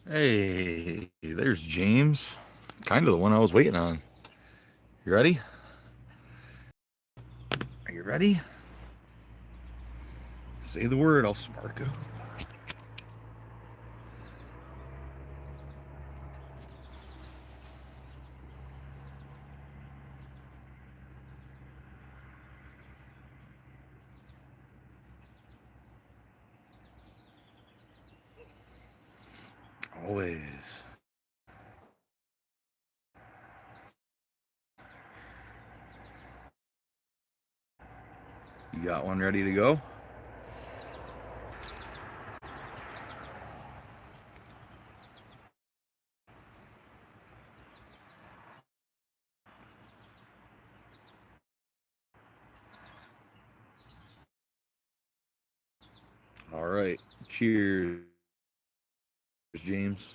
Hey, there's James. Kind of the one I was waiting on. You ready? Are you ready? Say the word, I'll spark it up. Always. You got one ready to go? All right. Cheers, James.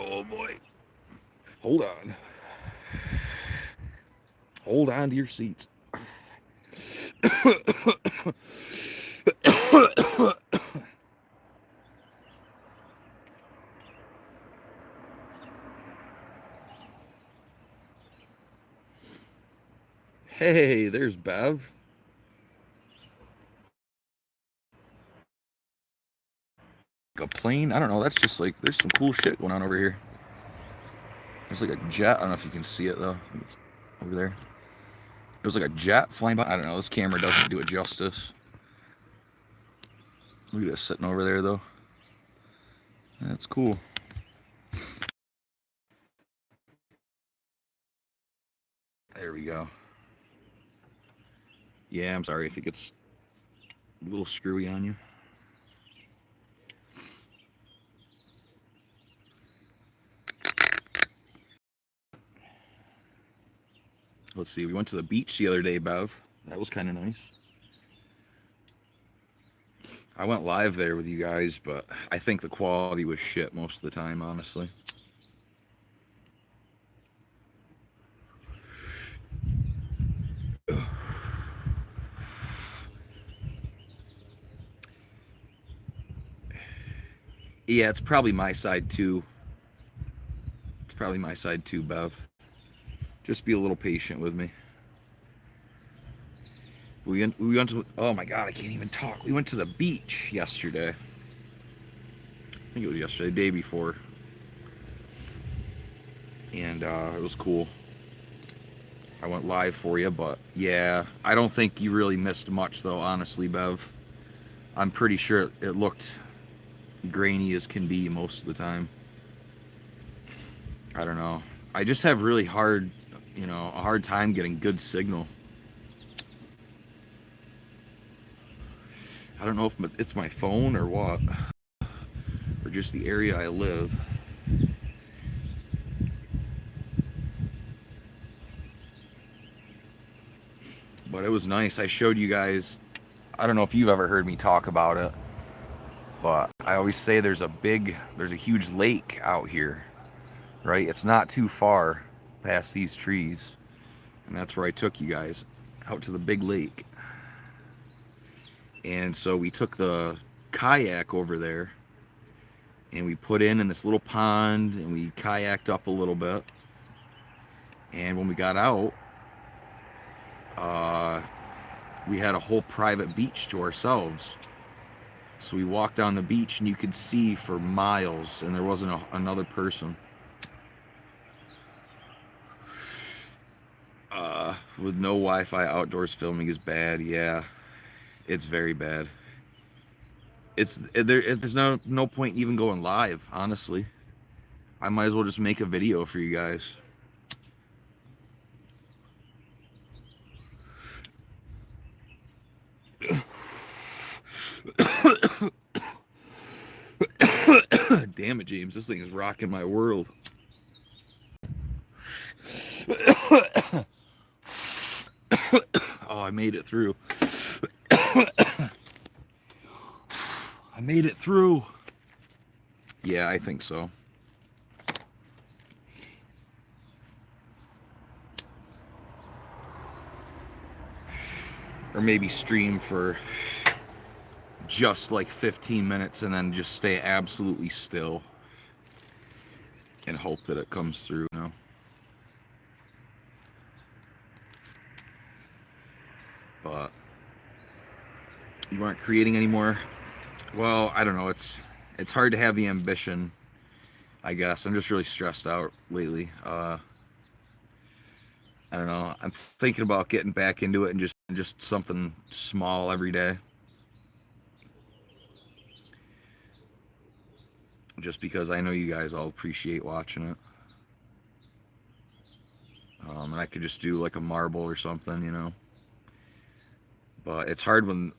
Oh boy. Hold on. Hold on to your seats. Hey, there's Bev. A plane? I don't know. That's just like, there's some cool shit going on over here. There's like a jet. I don't know if you can see it though. I think it's over there. It was like a jet flying by. I don't know. This camera doesn't do it justice. Look at this sitting over there though. That's cool. There we go. Yeah, I'm sorry if it gets a little screwy on you. Let's see. We went to the beach the other day, Bev. That was kind of nice. I went live there with you guys, but I think the quality was shit most of the time, honestly. Yeah, it's probably my side too. It's probably my side too, Bev. Just be a little patient with me. We went to, oh my god, I can't even talk. We went to the beach yesterday. I think it was yesterday, the day before. And it was cool. I went live for you, but yeah, I don't think you really missed much though, honestly, Bev. I'm pretty sure it looked grainy as can be most of the time. I don't know. I just have really hard, a hard time getting good signal. I don't know if it's my phone or what, or just the area I live. But it was nice. I showed you guys. I don't know if you've ever heard me talk about it, but I always say there's a huge lake out here, right? It's not too far past these trees, and that's where I took you guys, out to the big lake. And so we took the kayak over there, and we put in this little pond, and we kayaked up a little bit. And when we got out, uh, we had a whole private beach to ourselves. So we walked down the beach, and you could see for miles, and there wasn't another person. With no Wi-Fi, outdoors filming is bad. Yeah, it's very bad. There's no point even going live. Honestly, I might as well just make a video for you guys. damn it, James. This thing is rocking my world. Oh, I made it through. I made it through. Yeah, I think so. Or maybe stream for just like 15 minutes and then just stay absolutely still and hope that it comes through, you know? But you aren't creating anymore. Well, I don't know. It's hard to have the ambition, I guess. I'm just really stressed out lately. I don't know. I'm thinking about getting back into it and just something small every day. Just because I know you guys all appreciate watching it. And I could just do like a marble or something, you know. But it's hard when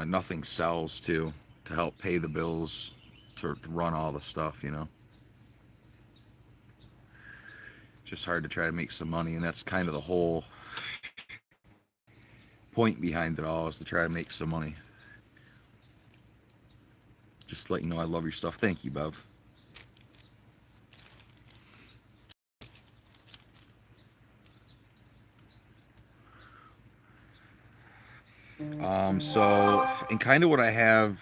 nothing sells to help pay the bills, to run all the stuff, you know. Just hard to try to make some money, and that's kind of the whole point behind it all, is to try to make some money. Just to let you know I love your stuff. Thank you, Bev. And kind of what I have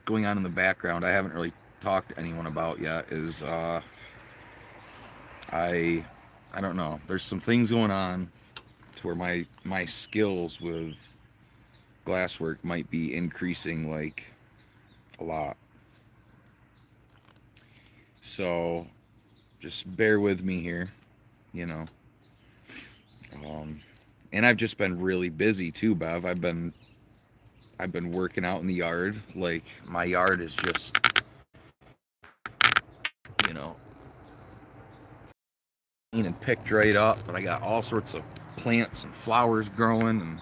going on in the background, I haven't really talked to anyone about yet, is I don't know. There's some things going on to where my skills with glasswork might be increasing like a lot. So just bear with me here, you know. And I've just been really busy too, Bev. I've been working out in the yard. Like, my yard is just, you know, clean and picked right up, but I got all sorts of plants and flowers growing, and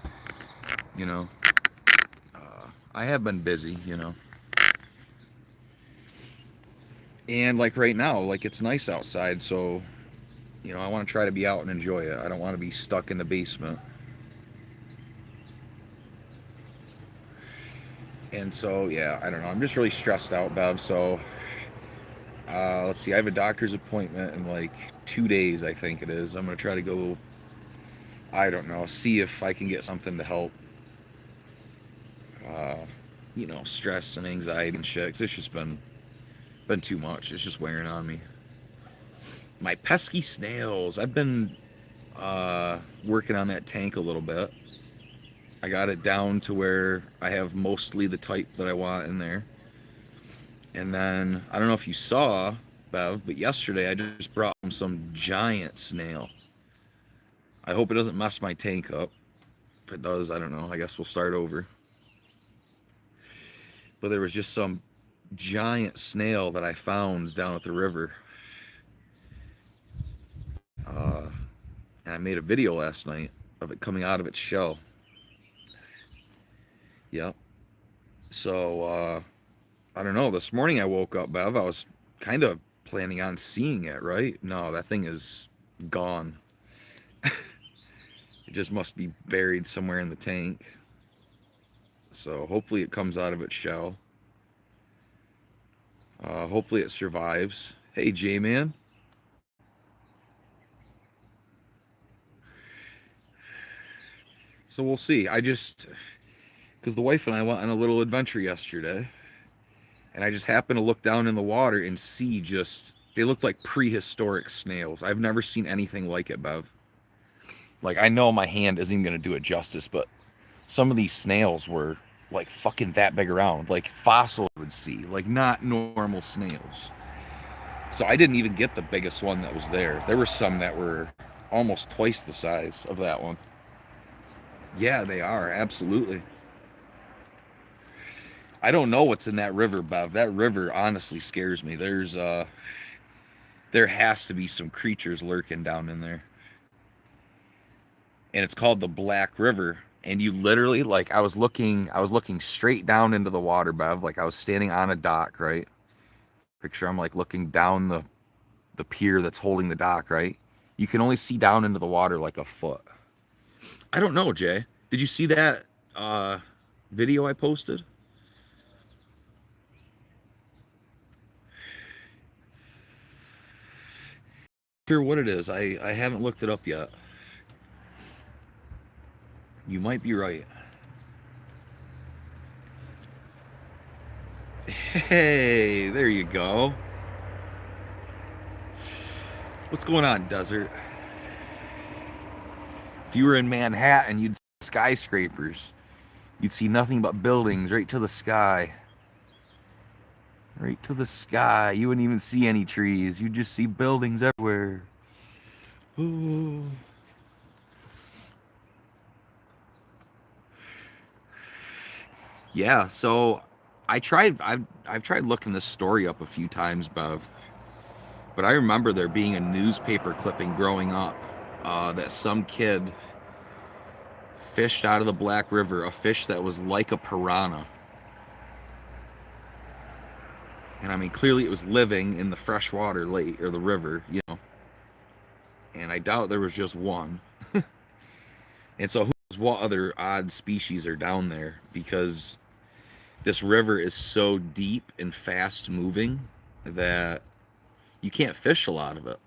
you know, I have been busy, you know. And like right now, like, it's nice outside, so you know, I want to try to be out and enjoy it. I don't want to be stuck in the basement. And so, yeah, I don't know. I'm just really stressed out, Bev. So, let's see. I have a doctor's appointment in like 2 days, I think it is. I'm going to try to go, I don't know, see if I can get something to help, you know, stress and anxiety and shit. 'Cause it's just been too much. It's just wearing on me. My pesky snails. I've been working on that tank a little bit. I got it down to where I have mostly the type that I want in there. And then, I don't know if you saw, Bev, but yesterday I just brought home some giant snail. I hope it doesn't mess my tank up. If it does, I don't know. I guess we'll start over. But there was just some giant snail that I found down at the river. And I made a video last night of it coming out of its shell. Yep. So, I don't know. This morning I woke up, Bev. I was kind of planning on seeing it, right? No, that thing is gone. It just must be buried somewhere in the tank. So hopefully it comes out of its shell. Hopefully it survives. Hey, J-Man. So we'll see. Because the wife and I went on a little adventure yesterday, and I just happened to look down in the water and see they look like prehistoric snails. I've never seen anything like it, Bev. Like, I know my hand isn't even going to do it justice, but some of these snails were like fucking that big around, like fossils would see, like not normal snails. So I didn't even get the biggest one that was there. There were some that were almost twice the size of that one. Yeah, they are, absolutely. I don't know what's in that river, Bev. That river honestly scares me. There has to be some creatures lurking down in there. And it's called the Black River. And you literally, like, I was looking straight down into the water, Bev. Like, I was standing on a dock, right? Picture I'm like looking down the pier that's holding the dock, right? You can only see down into the water like a foot. I don't know, Jay. Did you see that uh, video I posted? Sure what it is. I haven't looked it up yet. You might be right. Hey, there you go. What's going on, desert? If you were in Manhattan, you'd see skyscrapers. You'd see nothing but buildings right to the sky. Right to the sky. You wouldn't even see any trees. You'd just see buildings everywhere. Ooh. Yeah, so I've tried looking this story up a few times, Bev. But I remember there being a newspaper clipping growing up that some kid fished out of the Black River a fish that was like a piranha. And I mean, clearly it was living in the freshwater lake or the river, you know. And I doubt there was just one. And so who knows what other odd species are down there, because this river is so deep and fast moving that you can't fish a lot of it.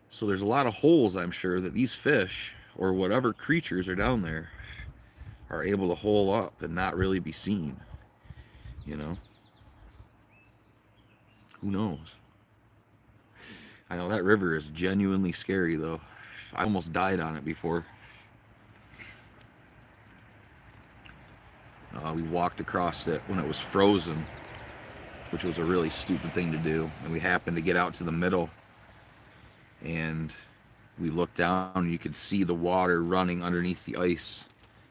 So there's a lot of holes, I'm sure, that these fish or whatever creatures are down there are able to hole up and not really be seen. You know? Who knows? I know that river is genuinely scary, though. I almost died on it before. We walked across it when it was frozen, which was a really stupid thing to do. And we happened to get out to the middle, and we looked down, and you could see the water running underneath the ice.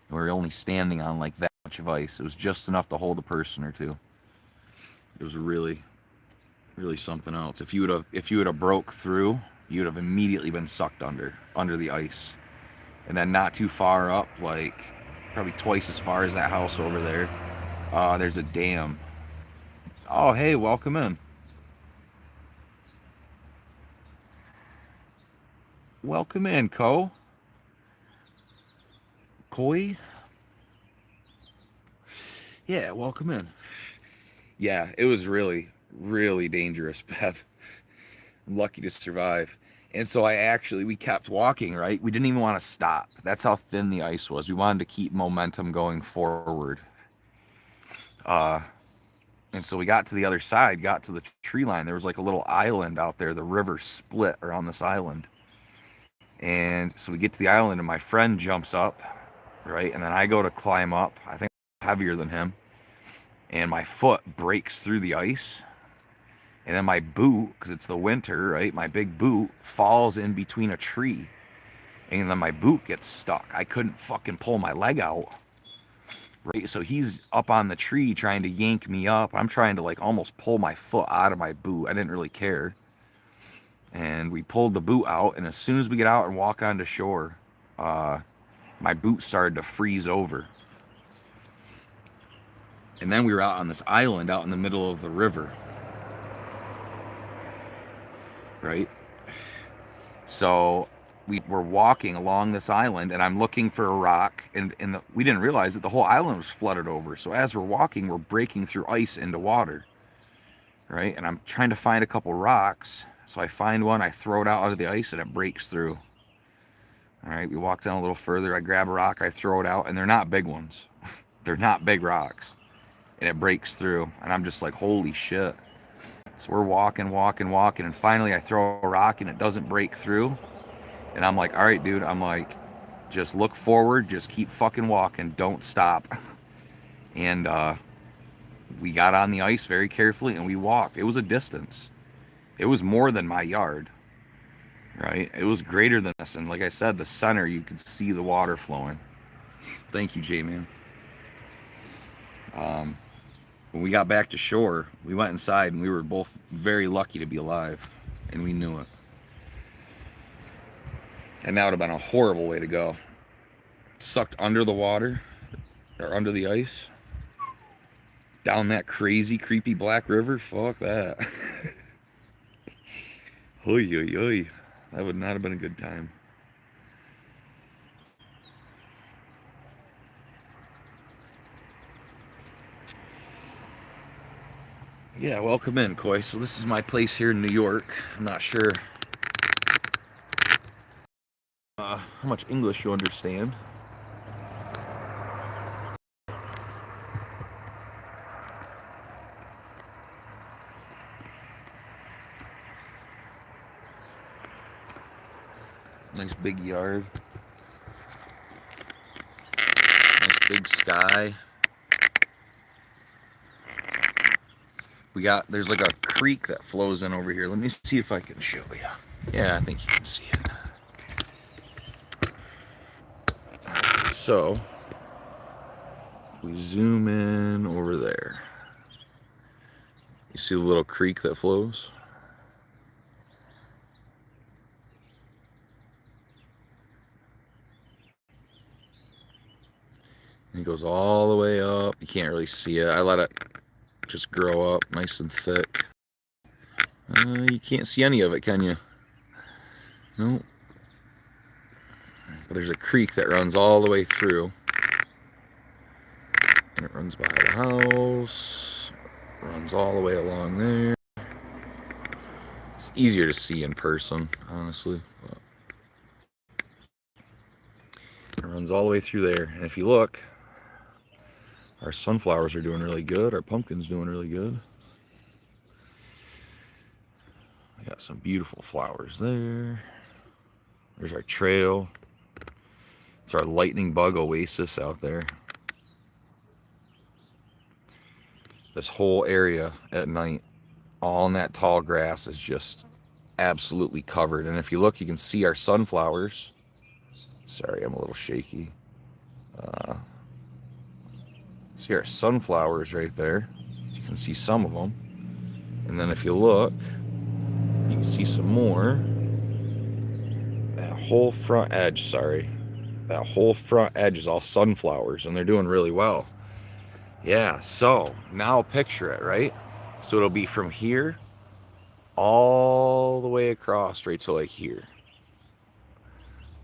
And we were only standing on like that much of ice. It was just enough to hold a person or two. It was really, really something else. If you would have broke through, you'd have immediately been sucked under the ice. And then not too far up, like probably twice as far as that house over there, there's a dam. Oh, hey, welcome in. Welcome in, Koi. Yeah, welcome in. Yeah, it was really, really dangerous, Bev. I'm lucky to survive. And so we kept walking, right? We didn't even want to stop. That's how thin the ice was. We wanted to keep momentum going forward. And so we got to the other side, got to the tree line. There was like a little island out there. The river split around this island. And so we get to the island, and my friend jumps up, right? And then I go to climb up. I think I'm heavier than him. And my foot breaks through the ice. And then my boot, because it's the winter, right? My big boot falls in between a tree. And then my boot gets stuck. I couldn't fucking pull my leg out. Right? So he's up on the tree trying to yank me up. I'm trying to like almost pull my foot out of my boot. I didn't really care. And we pulled the boot out. And as soon as we get out and walk onto shore, my boot started to freeze over. And then we were out on this island out in the middle of the river. Right? So we were walking along this island, and I'm looking for a rock, and we didn't realize that the whole island was flooded over. So as we're walking, we're breaking through ice into water, right? And I'm trying to find a couple rocks. So I find one, I throw it out of the ice, and it breaks through. All right, we walk down a little further. I grab a rock, I throw it out, and they're not big ones. They're not big rocks. And it breaks through, and I'm just like, holy shit. So we're walking, and finally I throw a rock, and it doesn't break through. And I'm like, all right, dude, I'm like, just look forward, just keep fucking walking, don't stop. And we got on the ice very carefully, and we walked. It was a distance. It was more than my yard, right? It was greater than this. And like I said, the center, you could see the water flowing. Thank you, J-Man. When we got back to shore, we went inside, and we were both very lucky to be alive, and we knew it. And that would have been a horrible way to go. Sucked under the water, or under the ice. down that crazy, creepy Black River. Fuck that. Oy, oy, oy. That would not have been a good time. Yeah, welcome in, Coy. So this is my place here in New York. I'm not sure how much English you understand. Nice big yard. Nice big sky. There's like a creek that flows in over here. Let me see if I can show you. Yeah, I think you can see it. So, if we zoom in over there, you see the little creek that flows? And it goes all the way up. You can't really see it. I let it just grow up nice and thick. You can't see any of it, can you? Nope. But there's a creek that runs all the way through. And it runs by the house. Runs all the way along there. It's easier to see in person, honestly. But it runs all the way through there. And if you look, our sunflowers are doing really good. Our pumpkin's doing really good. We got some beautiful flowers there. There's our trail. It's our lightning bug oasis out there. This whole area at night, all in that tall grass, is just absolutely covered. And if you look, you can see our sunflowers. Sorry, I'm a little shaky. See our sunflowers right there. You can see some of them. And then if you look, you can see some more. That whole front edge, that whole front edge is all sunflowers, and they're doing really well. Yeah, so now picture it, right? So it'll be from here all the way across right to like here.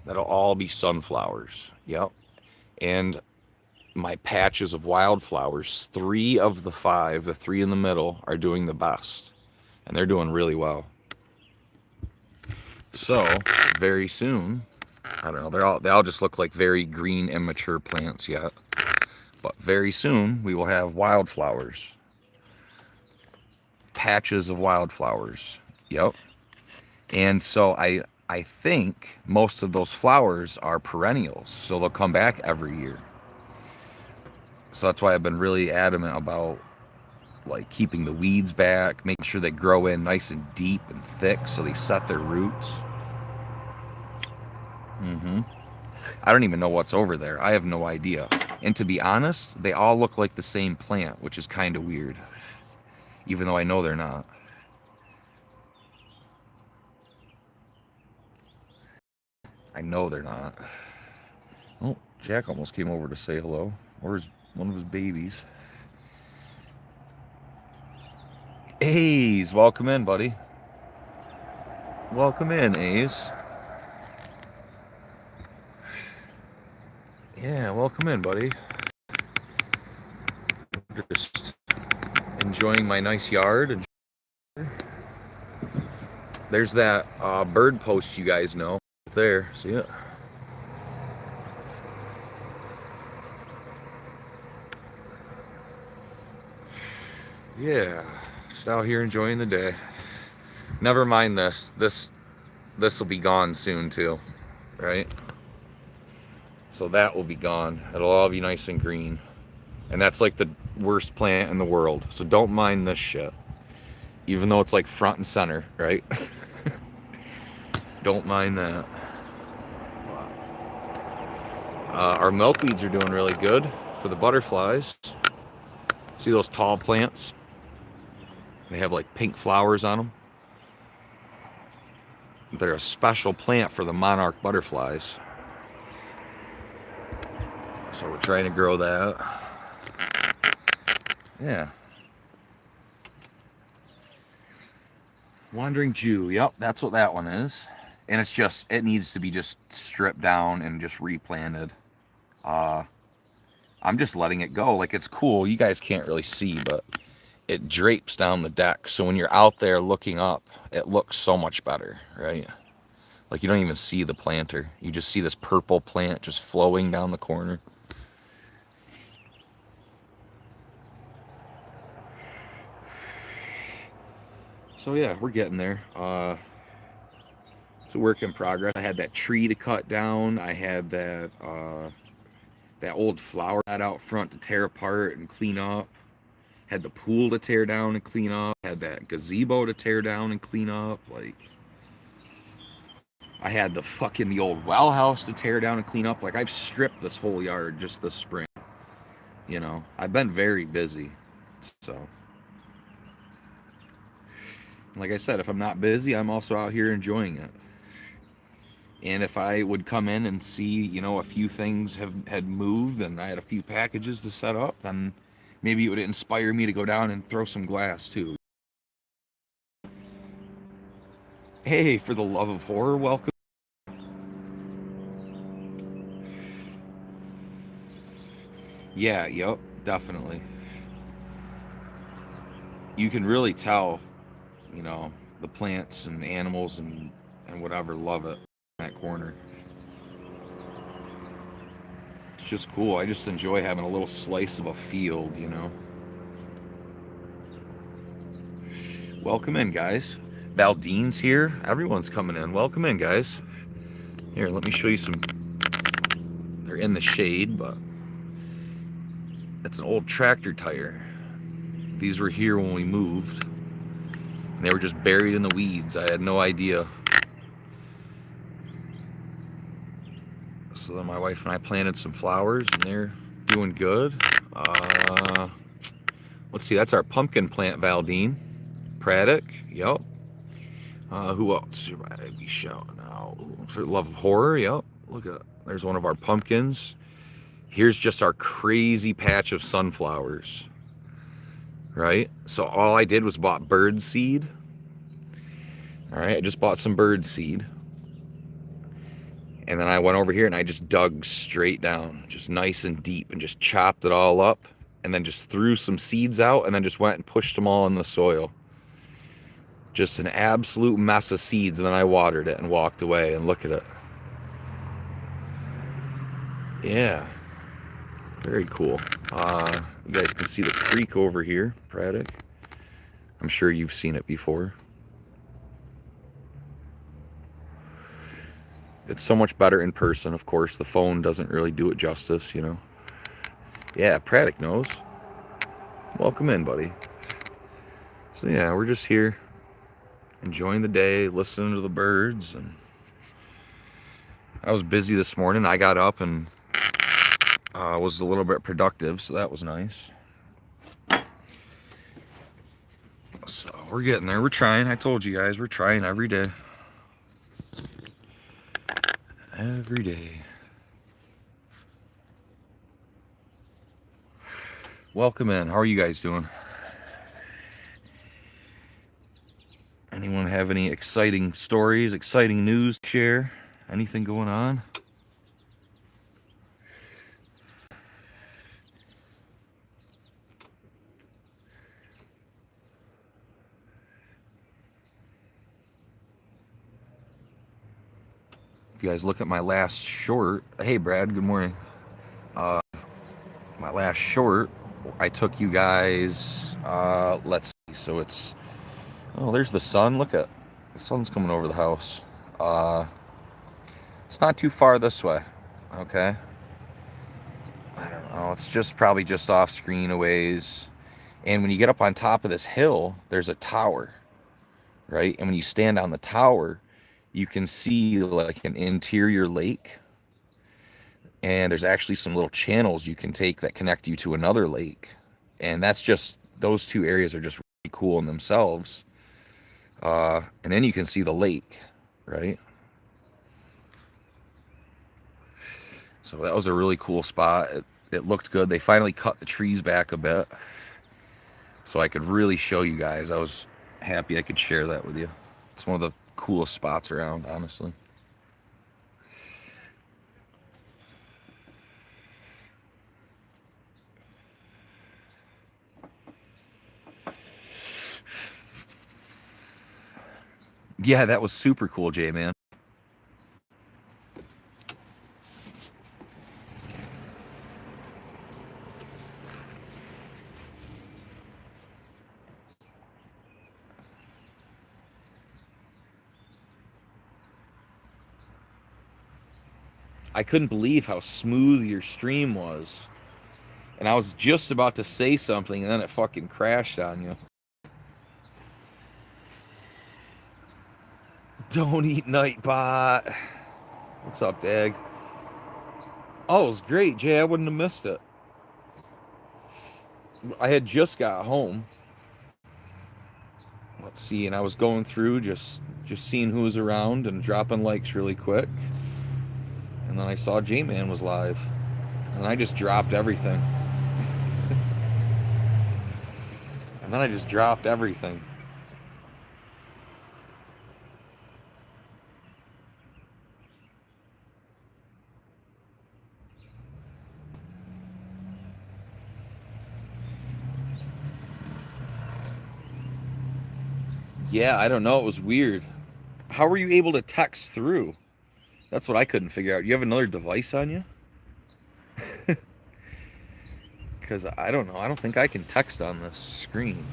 That'll all be sunflowers. Yep. And my patches of wildflowers, 3 of the 5, the 3 in the middle, are doing the best. And they're doing really well. So, very soon, I don't know, they all just look like very green, immature plants yet. But very soon, we will have wildflowers. Patches of wildflowers. Yep. And so I think most of those flowers are perennials. So they'll come back every year. So that's why I've been really adamant about like keeping the weeds back, making sure they grow in nice and deep and thick so they set their roots. I don't even know what's over there. I have no idea. And to be honest, they all look like the same plant, which is kind of weird. Even though I know they're not. I know they're not. Oh, Jack almost came over to say hello. Or one of his babies. Ace, welcome in, buddy. Welcome in, Ace. Yeah, welcome in, buddy. Just enjoying my nice yard. There's that bird post you guys know. There, see it? Yeah, just out here enjoying the day. Never mind this. This will be gone soon too, right? So that will be gone. It'll all be nice and green. And that's like the worst plant in the world. So don't mind this shit. Even though it's like front and center, right? Don't mind that. Our milkweeds are doing really good for the butterflies. See those tall plants? They have like pink flowers on them. They're a special plant for the monarch butterflies. So we're trying to grow that. Yeah, Wandering Jew. Yep, that's what that one is. And it's just, it needs to be just stripped down and just replanted. Uh, I'm just letting it go. Like, it's cool. You guys can't really see, but it drapes down the deck. So when you're out there looking up, it looks so much better, right? Like, you don't even see the planter. You just see this purple plant just flowing down the corner. So yeah, we're getting there. It's a work in progress. I had that tree to cut down. I had that old flower bed out front to tear apart and clean up. Had the pool to tear down and clean up. Had that gazebo to tear down and clean up. Like, I had the old well house to tear down and clean up. Like, I've stripped this whole yard just this spring. You know, I've been very busy. So, like I said, if I'm not busy, I'm also out here enjoying it. And if I would come in and see, you know, a few things had moved and I had a few packages to set up, then maybe it would inspire me to go down and throw some glass too. Hey, for the love of horror, welcome. Yeah, yep, definitely. You can really tell, you know, the plants and animals and whatever love it in that corner. It's just cool. I just enjoy having a little slice of a field, you know. Welcome in, guys. Valdine's here. Everyone's coming in. Welcome in, guys. Here, let me show you some. They're in the shade, but it's an old tractor tire. These were here when we moved. And they were just buried in the weeds. I had no idea. So then my wife and I planted some flowers, and they're doing good. Let's see, that's our pumpkin plant, Valdine. Praddock, yep. Who else should I be shouting out? For the love of horror, yep. Look at, there's one of our pumpkins. Here's just our crazy patch of sunflowers, right? So all I did was bought bird seed. All right, I just bought some bird seed. And then I went over here and I just dug straight down, just nice and deep, and just chopped it all up, and then just threw some seeds out, and then just went and pushed them all in the soil. Just an absolute mess of seeds, and then I watered it and walked away, and look at it. Yeah, very cool. You guys can see the creek over here, Praddock. I'm sure you've seen it before. It's so much better in person, of course. The phone doesn't really do it justice, you know. Yeah, Praddock knows. Welcome in, buddy. So yeah, we're just here enjoying the day, listening to the birds. And I was busy this morning. I got up and was a little bit productive, so that was nice. So we're getting there. We're trying. I told you guys, we're trying every day. Every day. Welcome in. How are you guys doing? Anyone have any exciting stories, exciting news to share? Anything going on? If you guys look at my last short, hey Brad, good morning. My last short, I took you guys, let's see, so it's, oh, there's the sun. Look at, the sun's coming over the house. It's not too far this way, okay? I don't know, it's just probably just off screen a ways. And when you get up on top of this hill, there's a tower, right? And when you stand on the tower, you can see like an interior lake. And there's actually some little channels you can take that connect you to another lake. And that's just, those two areas are just really cool in themselves. And then you can see the lake, right? So that was a really cool spot. It looked good. They finally cut the trees back a bit, so I could really show you guys. I was happy I could share that with you. It's one of the coolest spots around, honestly. Yeah, that was super cool, J-Man. I couldn't believe how smooth your stream was. And I was just about to say something, and then it fucking crashed on you. Don't eat Nightbot. What's up, Dag? Oh, it was great, Jay. I wouldn't have missed it. I had just got home. Let's see, and I was going through just seeing who was around and dropping likes really quick. And then I saw J-Man was live. And I just dropped everything. And then I just dropped everything. Yeah, I don't know. It was weird. How were you able to text through? That's what I couldn't figure out. You have another device on you? Because I don't know. I don't think I can text on this screen.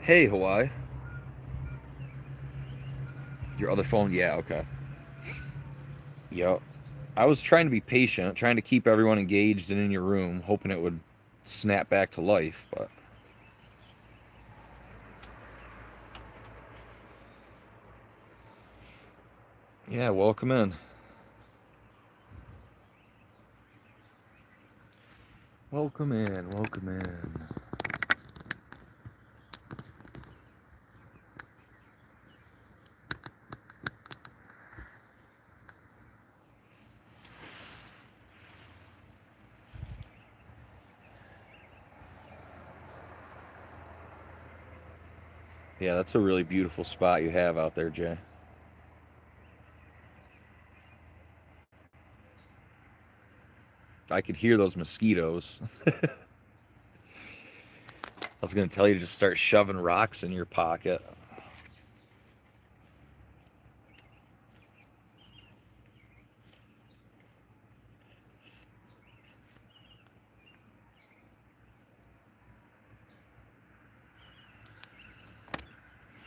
Hey, Hawaii. Your other phone? Yeah, okay. Yep. I was trying to be patient, trying to keep everyone engaged and in your room, hoping it would snap back to life, but... Yeah, welcome in. Welcome in, welcome in. Yeah, that's a really beautiful spot you have out there, Jay. I could hear those mosquitoes. I was going to tell you to just start shoving rocks in your pocket.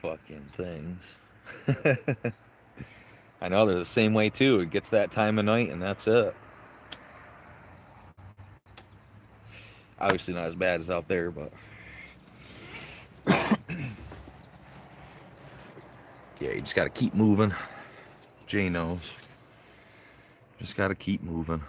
Fucking things. I know, they're the same way too. It gets that time of night and that's it. Obviously not as bad as out there, but... Yeah, you just gotta keep moving. Jay knows. Just gotta keep moving.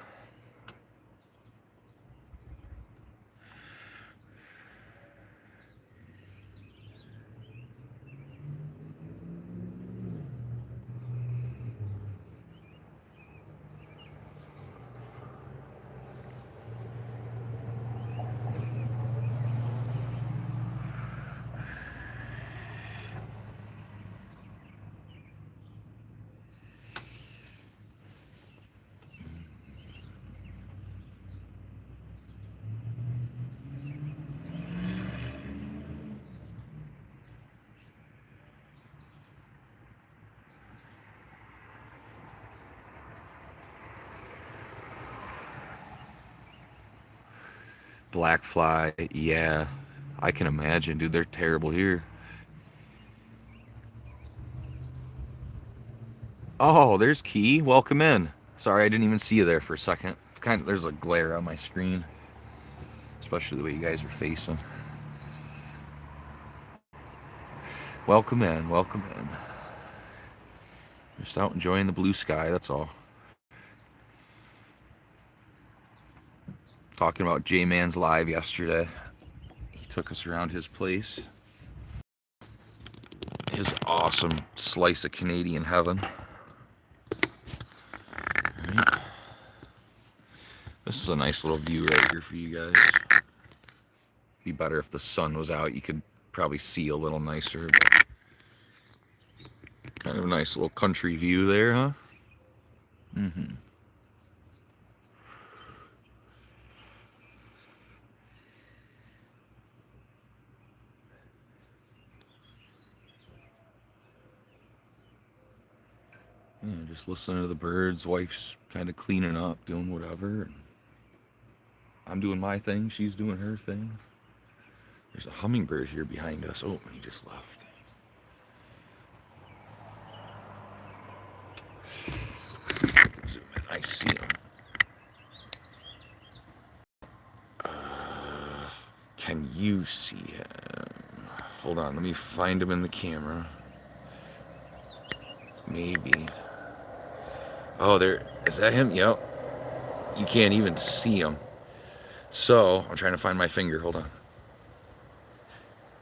Black fly, yeah. I can imagine, dude. They're terrible here. Oh, there's Key. Welcome in. Sorry, I didn't even see you there for a second. It's kind of, there's a glare on my screen, especially the way you guys are facing. Welcome in. Welcome in. Just out enjoying the blue sky. That's all. Talking about J-Man's live yesterday. He took us around his place. His awesome slice of Canadian heaven. Right. This is a nice little view right here for you guys. Be better if the sun was out. You could probably see a little nicer. But kind of a nice little country view there, huh? Mm-hmm. Yeah, just listening to the birds. Wife's kind of cleaning up, doing whatever. I'm doing my thing. She's doing her thing. There's a hummingbird here behind us. Oh, he just left. Zoom in. I see him. Can you see him? Hold on, let me find him in the camera. Maybe. Oh, there. Is that him? Yep. You can't even see him. So, I'm trying to find my finger. Hold on.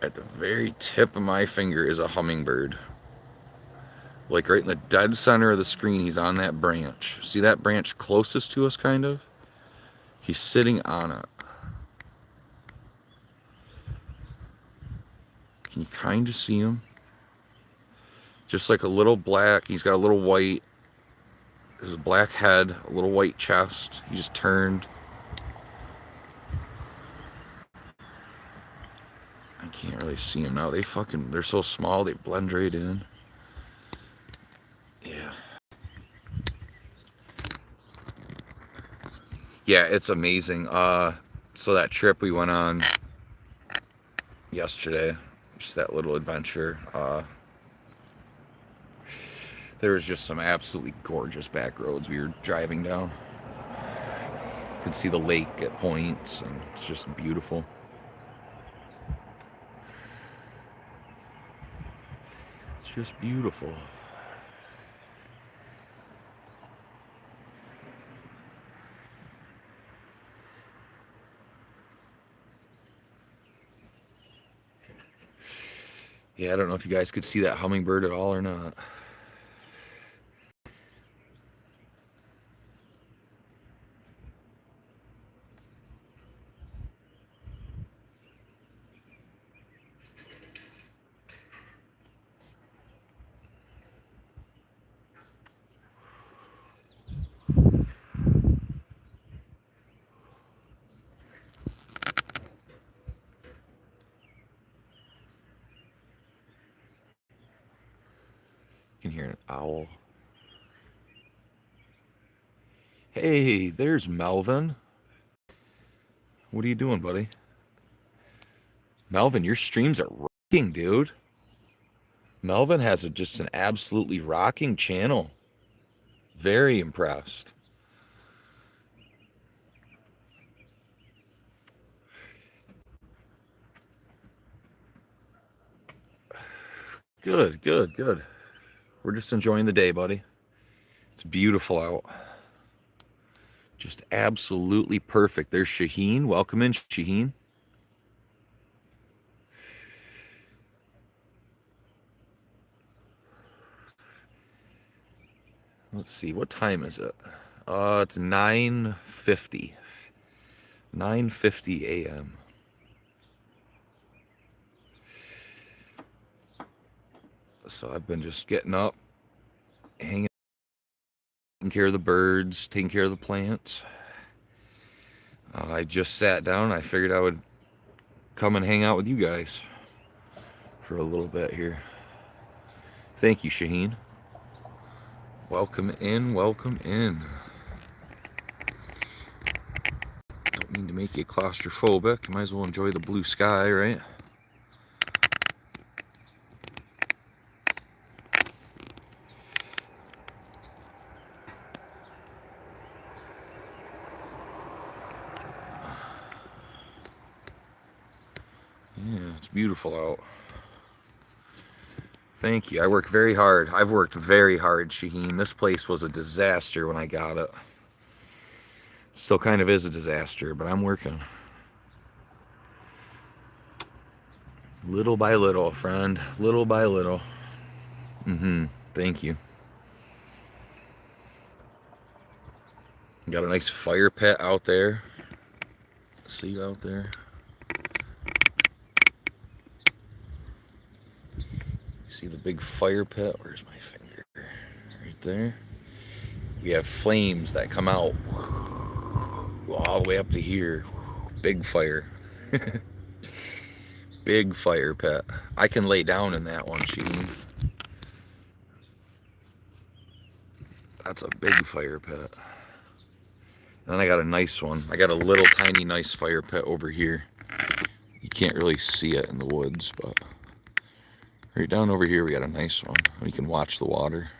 At the very tip of my finger is a hummingbird. Like right in the dead center of the screen, he's on that branch. See that branch closest to us, kind of? He's sitting on it. Can you kind of see him? Just like a little black. He's got a little white. There's a black head, a little white chest. He just turned. I can't really see him now. They're so small, they blend right in. Yeah. Yeah, it's amazing. So that trip we went on yesterday, just that little adventure, there was just some absolutely gorgeous back roads we were driving down. You could see the lake at points, and it's just beautiful. It's just beautiful. Yeah, I don't know if you guys could see that hummingbird at all or not. You can hear an owl. Hey, there's Melvin. What are you doing, buddy? Melvin, your streams are rocking, dude. Melvin has just an absolutely rocking channel. Very impressed. Good, good, good. We're just enjoying the day, buddy. It's beautiful out. Just absolutely perfect. There's Shaheen. Welcome in, Shaheen. Let's see, what time is it? It's 9:50. 9:50 a.m. So I've been just getting up, hanging, taking care of the birds, taking care of the plants. I just sat down. I figured I would come and hang out with you guys for a little bit here. Thank you, Shaheen. Welcome in, welcome in. Don't mean to make you claustrophobic. You might as well enjoy the blue sky, right? Yeah, it's beautiful out. Thank you. I work very hard. I've worked very hard, Shaheen. This place was a disaster when I got it. Still kind of is a disaster, but I'm working. Little by little, friend. Little by little. Thank you. Got a nice fire pit out there. See you out there. You see the big fire pit? Where's my finger? Right there. We have flames that come out all the way up to here. Big fire. Big fire pit. I can lay down in that one, Sheen. That's a big fire pit. And then I got a nice one. I got a little tiny nice fire pit over here. You can't really see it in the woods, but right down over here we got a nice one. You can watch the water.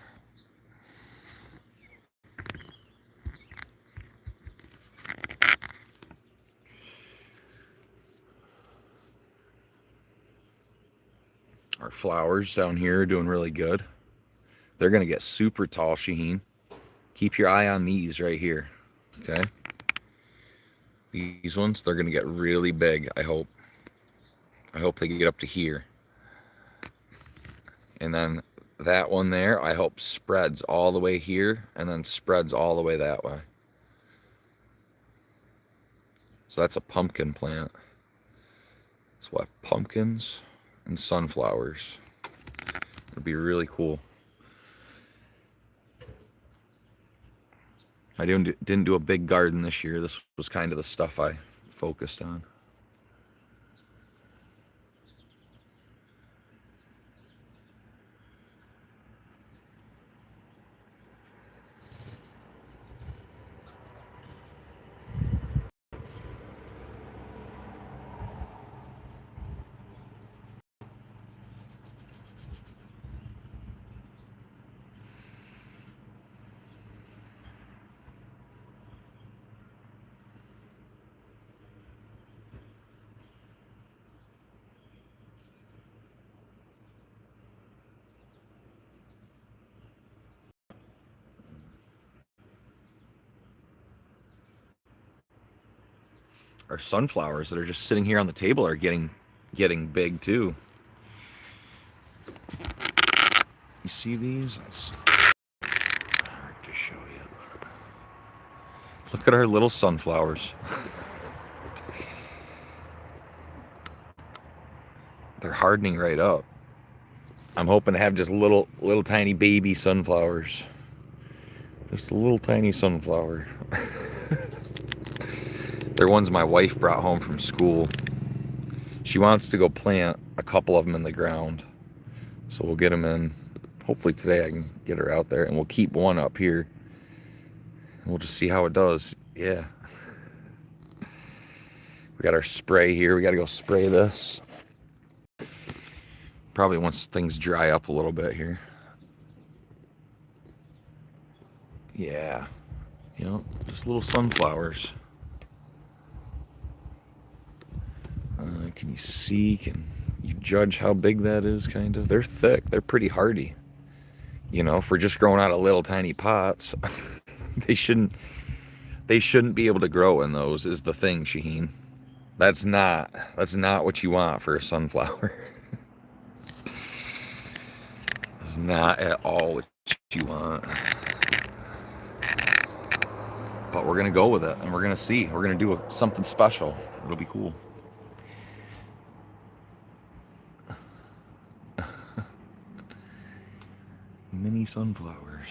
Our flowers down here are doing really good. They're going to get super tall, Shaheen. Keep your eye on these right here, okay? These ones, they're going to get really big, I hope. I hope they get up to here. And then that one there, I hope spreads all the way here and then spreads all the way that way. So that's a pumpkin plant. So we'll have pumpkins and sunflowers. It'd be really cool. I didn't do a big garden this year. This was kind of the stuff I focused on. Our sunflowers that are just sitting here on the table are getting big too. You see these? It's hard to show you. Look at our little sunflowers. They're hardening right up. I'm hoping to have just little tiny baby sunflowers. Just a little tiny sunflower. They're ones my wife brought home from school. She wants to go plant a couple of them in the ground. So we'll get them in. Hopefully today I can get her out there, and we'll keep one up here. And we'll just see how it does. Yeah. We got our spray here. We got to go spray this. Probably once things dry up a little bit here. Yeah. You know, just little sunflowers. Can you see? Can you judge how big that is, kind of? They're thick. They're pretty hardy. You know, for just growing out of little tiny pots, they shouldn't be able to grow in those, is the thing, Shaheen. That's not what you want for a sunflower. It's not at all what you want. But we're gonna go with it, and we're gonna see. We're gonna do something special. It'll be cool. Mini sunflowers.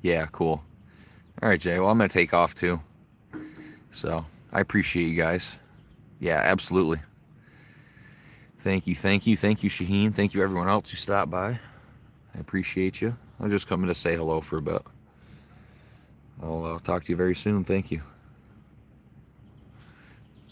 Yeah, cool. All right, Jay. Well, I'm going to take off too. So I appreciate you guys. Yeah, absolutely. Thank you, Shaheen. Thank you, everyone else who stopped by. I appreciate you. I was just coming to say hello for a bit. I'll talk to you very soon. Thank you.